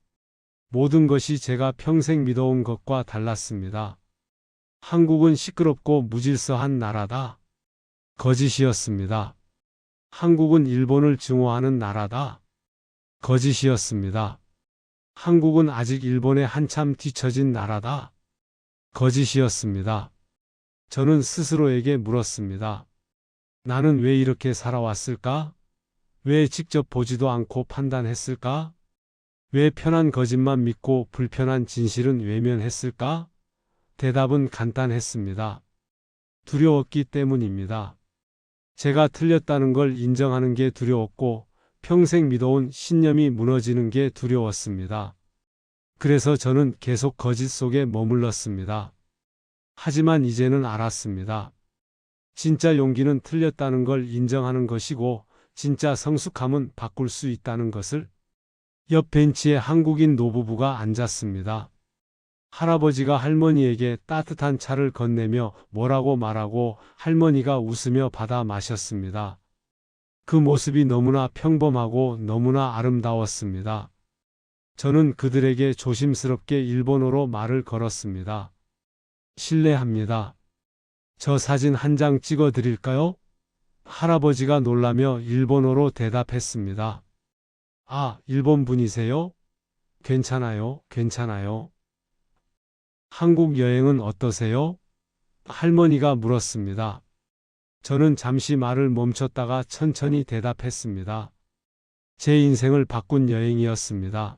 모든 것이 제가 평생 믿어온 것과 달랐습니다. 한국은 시끄럽고 무질서한 나라다. 거짓이었습니다. 한국은 일본을 증오하는 나라다. 거짓이었습니다. 한국은 아직 일본에 한참 뒤처진 나라다. 거짓이었습니다. 저는 스스로에게 물었습니다. 나는 왜 이렇게 살아왔을까? 왜 직접 보지도 않고 판단했을까? 왜 편한 거짓만 믿고 불편한 진실은 외면했을까? 대답은 간단했습니다. 두려웠기 때문입니다. 제가 틀렸다는 걸 인정하는 게 두려웠고 평생 믿어온 신념이 무너지는 게 두려웠습니다. 그래서 저는 계속 거짓 속에 머물렀습니다. 하지만 이제는 알았습니다. 진짜 용기는 틀렸다는 걸 인정하는 것이고 진짜 성숙함은 바꿀 수 있다는 것을. 옆 벤치에 한국인 노부부가 앉았습니다. 할아버지가 할머니에게 따뜻한 차를 건네며 뭐라고 말하고 할머니가 웃으며 받아 마셨습니다. 그 모습이 너무나 평범하고 너무나 아름다웠습니다. 저는 그들에게 조심스럽게 일본어로 말을 걸었습니다. 실례합니다. 저 사진 한 장 찍어 드릴까요? 할아버지가 놀라며 일본어로 대답했습니다. 아, 일본 분이세요? 괜찮아요, 괜찮아요. 한국 여행은 어떠세요? 할머니가 물었습니다. 저는 잠시 말을 멈췄다가 천천히 대답했습니다. 제 인생을 바꾼 여행이었습니다.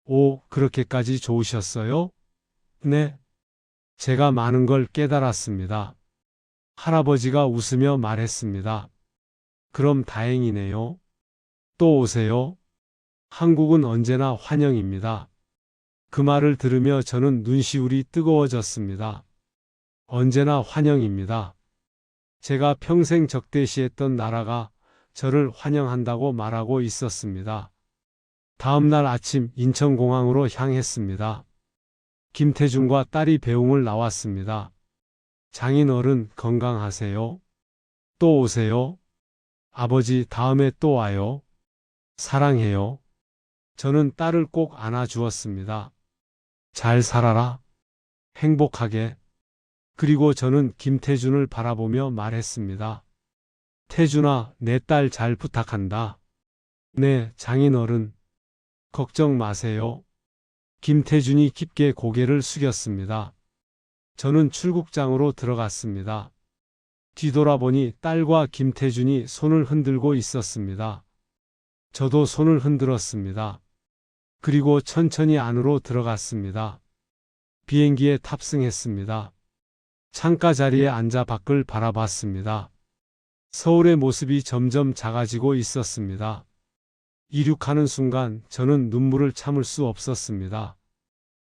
오, 그렇게까지 좋으셨어요? 네. 제가 많은 걸 깨달았습니다. 할아버지가 웃으며 말했습니다. 그럼 다행이네요. 또 오세요. 한국은 언제나 환영입니다. 그 말을 들으며 저는 눈시울이 뜨거워졌습니다. 언제나 환영입니다. 제가 평생 적대시했던 나라가 저를 환영한다고 말하고 있었습니다. 다음 날 아침 인천공항으로 향했습니다. 김태준과 딸이 배웅을 나왔습니다. 장인어른 건강하세요? 또 오세요? 아버지 다음에 또 와요. 사랑해요. 저는 딸을 꼭 안아주었습니다. 잘 살아라. 행복하게. 그리고 저는 김태준을 바라보며 말했습니다. 태준아, 내 딸 잘 부탁한다. 네, 장인어른. 걱정 마세요. 김태준이 깊게 고개를 숙였습니다. 저는 출국장으로 들어갔습니다. 뒤돌아보니 딸과 김태준이 손을 흔들고 있었습니다. 저도 손을 흔들었습니다. 그리고 천천히 안으로 들어갔습니다. 비행기에 탑승했습니다. 창가 자리에 앉아 밖을 바라봤습니다. 서울의 모습이 점점 작아지고 있었습니다. 이륙하는 순간 저는 눈물을 참을 수 없었습니다.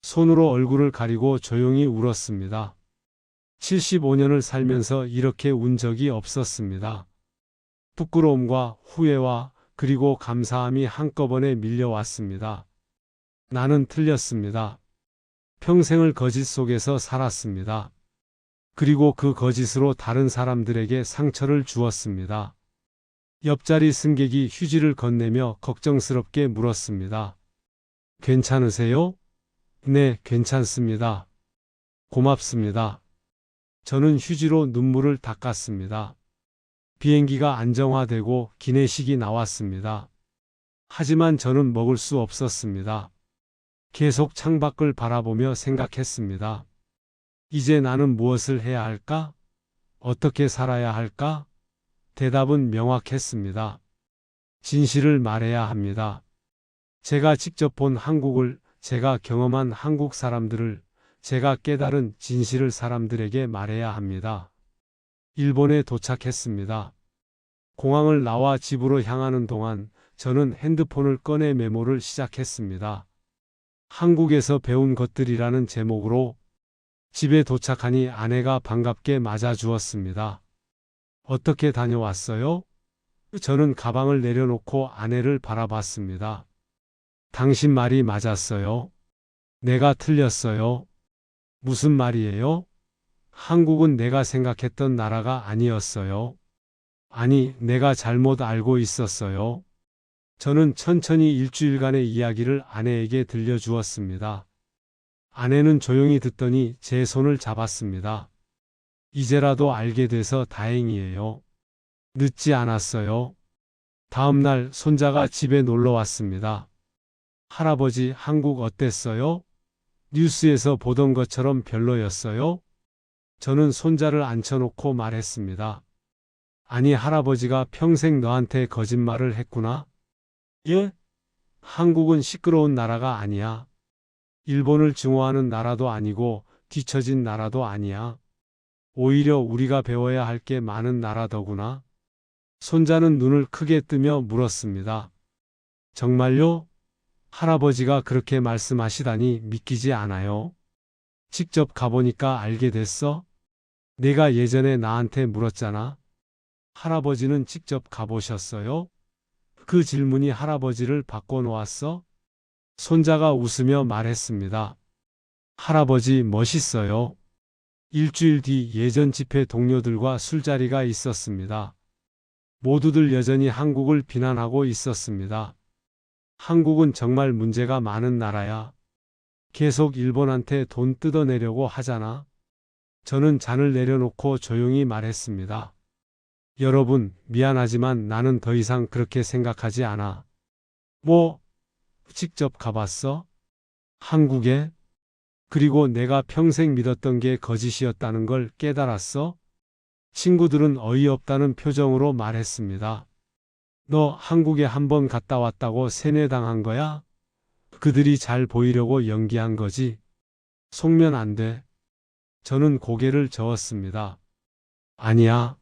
손으로 얼굴을 가리고 조용히 울었습니다. 75년을 살면서 이렇게 운 적이 없었습니다. 부끄러움과 후회와 그리고 감사함이 한꺼번에 밀려왔습니다. 나는 틀렸습니다. 평생을 거짓 속에서 살았습니다. 그리고 그 거짓으로 다른 사람들에게 상처를 주었습니다. 옆자리 승객이 휴지를 건네며 걱정스럽게 물었습니다. 괜찮으세요? 네, 괜찮습니다. 고맙습니다. 저는 휴지로 눈물을 닦았습니다. 비행기가 안정화되고 기내식이 나왔습니다. 하지만 저는 먹을 수 없었습니다. 계속 창밖을 바라보며 생각했습니다. 이제 나는 무엇을 해야 할까? 어떻게 살아야 할까? 대답은 명확했습니다. 진실을 말해야 합니다. 제가 직접 본 한국을, 제가 경험한 한국 사람들을, 제가 깨달은 진실을 사람들에게 말해야 합니다. 일본에 도착했습니다. 공항을 나와 집으로 향하는 동안 저는 핸드폰을 꺼내 메모를 시작했습니다. 한국에서 배운 것들이라는 제목으로. 집에 도착하니 아내가 반갑게 맞아주었습니다. 어떻게 다녀왔어요? 저는 가방을 내려놓고 아내를 바라봤습니다. 당신 말이 맞았어요. 내가 틀렸어요. 무슨 말이에요? 한국은 내가 생각했던 나라가 아니었어요. 아니, 내가 잘못 알고 있었어요. 저는 천천히 일주일간의 이야기를 아내에게 들려주었습니다. 아내는 조용히 듣더니 제 손을 잡았습니다. 이제라도 알게 돼서 다행이에요. 늦지 않았어요. 다음 날 손자가 집에 놀러 왔습니다. 할아버지, 한국 어땠어요? 뉴스에서 보던 것처럼 별로였어요? 저는 손자를 앉혀놓고 말했습니다. 아니, 할아버지가 평생 너한테 거짓말을 했구나? 예? 한국은 시끄러운 나라가 아니야. 일본을 증오하는 나라도 아니고 뒤처진 나라도 아니야. 오히려 우리가 배워야 할 게 많은 나라더구나. 손자는 눈을 크게 뜨며 물었습니다. 정말요? 할아버지가 그렇게 말씀하시다니 믿기지 않아요. 직접 가보니까 알게 됐어? 내가 예전에 나한테 물었잖아. 할아버지는 직접 가보셨어요? 그 질문이 할아버지를 바꿔놓았어? 손자가 웃으며 말했습니다. 할아버지 멋있어요. 일주일 뒤 예전 집회 동료들과 술자리가 있었습니다. 모두들 여전히 한국을 비난하고 있었습니다. 한국은 정말 문제가 많은 나라야. 계속 일본한테 돈 뜯어내려고 하잖아. 저는 잔을 내려놓고 조용히 말했습니다. 여러분, 미안하지만 나는 더 이상 그렇게 생각하지 않아. 뭐? 직접 가봤어? 한국에? 그리고 내가 평생 믿었던 게 거짓이었다는 걸 깨달았어? 친구들은 어이없다는 표정으로 말했습니다. 너 한국에 한번 갔다 왔다고 세뇌당한 거야? 그들이 잘 보이려고 연기한 거지. 속면 안 돼. 저는 고개를 저었습니다. 아니야.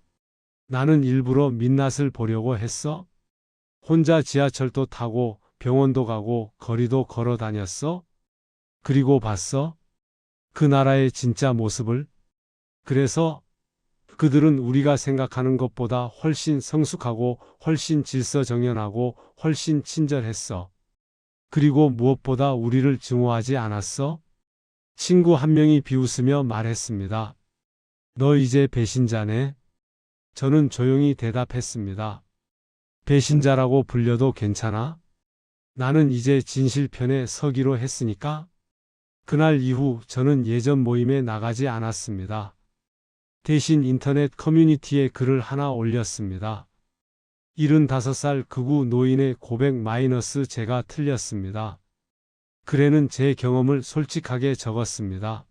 나는 일부러 민낯을 보려고 했어? 혼자 지하철도 타고 병원도 가고 거리도 걸어 다녔어? 그리고 봤어? 그 나라의 진짜 모습을? 그래서 그들은 우리가 생각하는 것보다 훨씬 성숙하고 훨씬 질서정연하고 훨씬 친절했어. 그리고 무엇보다 우리를 증오하지 않았어? 친구 한 명이 비웃으며 말했습니다. 너 이제 배신자네? 저는 조용히 대답했습니다. 배신자라고 불려도 괜찮아? 나는 이제 진실 편에 서기로 했으니까? 그날 이후 저는 예전 모임에 나가지 않았습니다. 대신 인터넷 커뮤니티에 글을 하나 올렸습니다. 75살 극우 노인의 고백 마이너스 제가 틀렸습니다. 글에는 제 경험을 솔직하게 적었습니다.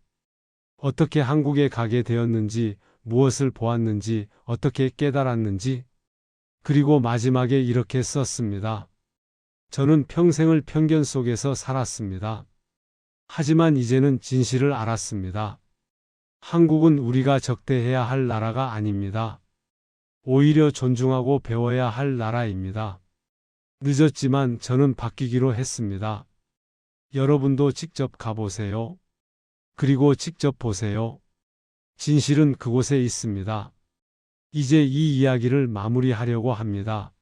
어떻게 한국에 가게 되었는지, 무엇을 보았는지, 어떻게 깨달았는지, 그리고 마지막에 이렇게 썼습니다. 저는 평생을 편견 속에서 살았습니다. 하지만 이제는 진실을 알았습니다. 한국은 우리가 적대해야 할 나라가 아닙니다. 오히려 존중하고 배워야 할 나라입니다. 늦었지만 저는 바뀌기로 했습니다. 여러분도 직접 가보세요. 그리고 직접 보세요. 진실은 그곳에 있습니다. 이제 이 이야기를 마무리하려고 합니다.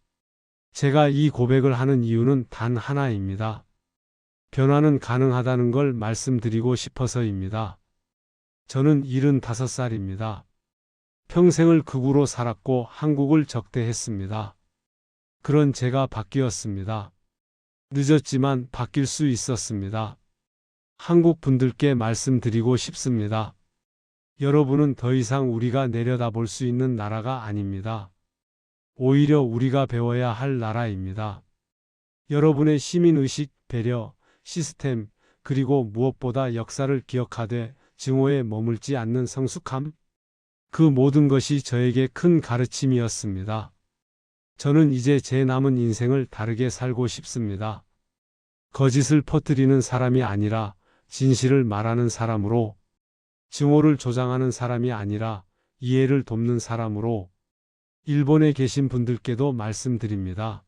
제가 이 고백을 하는 이유는 단 하나입니다. 변화는 가능하다는 걸 말씀드리고 싶어서입니다. 저는 75살입니다. 평생을 극우로 살았고 한국을 적대했습니다. 그런 제가 바뀌었습니다. 늦었지만 바뀔 수 있었습니다. 한국 분들께 말씀드리고 싶습니다. 여러분은 더 이상 우리가 내려다볼 수 있는 나라가 아닙니다. 오히려 우리가 배워야 할 나라입니다. 여러분의 시민의식, 배려, 시스템, 그리고 무엇보다 역사를 기억하되 증오에 머물지 않는 성숙함? 그 모든 것이 저에게 큰 가르침이었습니다. 저는 이제 제 남은 인생을 다르게 살고 싶습니다. 거짓을 퍼뜨리는 사람이 아니라 진실을 말하는 사람으로, 증오를 조장하는 사람이 아니라 이해를 돕는 사람으로, 일본에 계신 분들께도 말씀드립니다.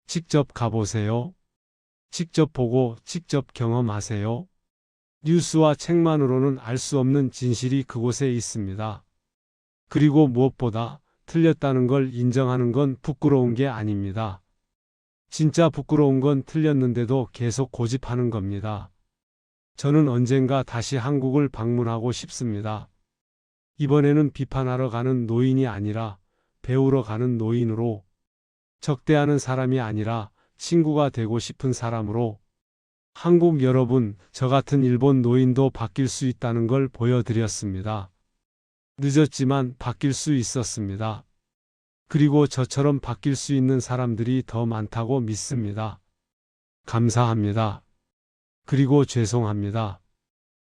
직접 가보세요. 직접 보고 직접 경험하세요. 뉴스와 책만으로는 알 수 없는 진실이 그곳에 있습니다. 그리고 무엇보다 틀렸다는 걸 인정하는 건 부끄러운 게 아닙니다. 진짜 부끄러운 건 틀렸는데도 계속 고집하는 겁니다. 저는 언젠가 다시 한국을 방문하고 싶습니다. 이번에는 비판하러 가는 노인이 아니라 배우러 가는 노인으로, 적대하는 사람이 아니라 친구가 되고 싶은 사람으로. 한국 여러분, 저 같은 일본 노인도 바뀔 수 있다는 걸 보여드렸습니다. 늦었지만 바뀔 수 있었습니다. 그리고 저처럼 바뀔 수 있는 사람들이 더 많다고 믿습니다. 감사합니다. 그리고 죄송합니다.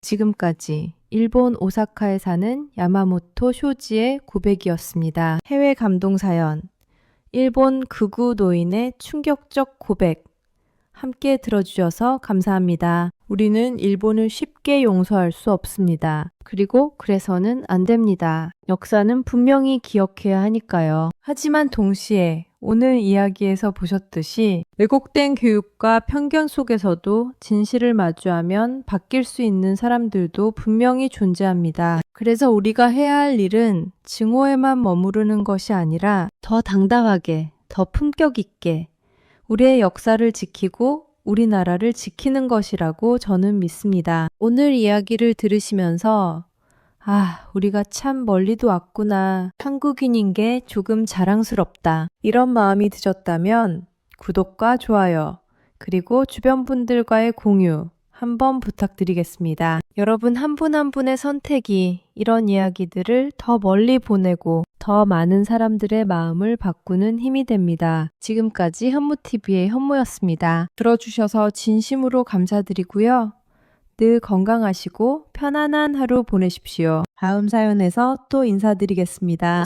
지금까지 일본 오사카에 사는 야마모토 쇼지의 고백이었습니다. 해외 감동 사연, 일본 극우 노인의 충격적 고백, 함께 들어주셔서 감사합니다. 우리는 일본을 쉽게 용서할 수 없습니다. 그리고 그래서는 안 됩니다. 역사는 분명히 기억해야 하니까요. 하지만 동시에 오늘 이야기에서 보셨듯이 왜곡된 교육과 편견 속에서도 진실을 마주하면 바뀔 수 있는 사람들도 분명히 존재합니다. 그래서 우리가 해야 할 일은 증오에만 머무르는 것이 아니라 더 당당하게, 더 품격 있게 우리의 역사를 지키고 우리나라를 지키는 것이라고 저는 믿습니다. 오늘 이야기를 들으시면서 우리가 참 멀리도 왔구나. 한국인인 게 조금 자랑스럽다. 이런 마음이 드셨다면 구독과 좋아요, 그리고 주변 분들과의 공유 한번 부탁드리겠습니다. 여러분 한 분 한 분의 선택이 이런 이야기들을 더 멀리 보내고 더 많은 사람들의 마음을 바꾸는 힘이 됩니다. 지금까지 현무TV의 현무였습니다. 들어주셔서 진심으로 감사드리고요. 늘 건강하시고 편안한 하루 보내십시오. 다음 사연에서 또 인사드리겠습니다.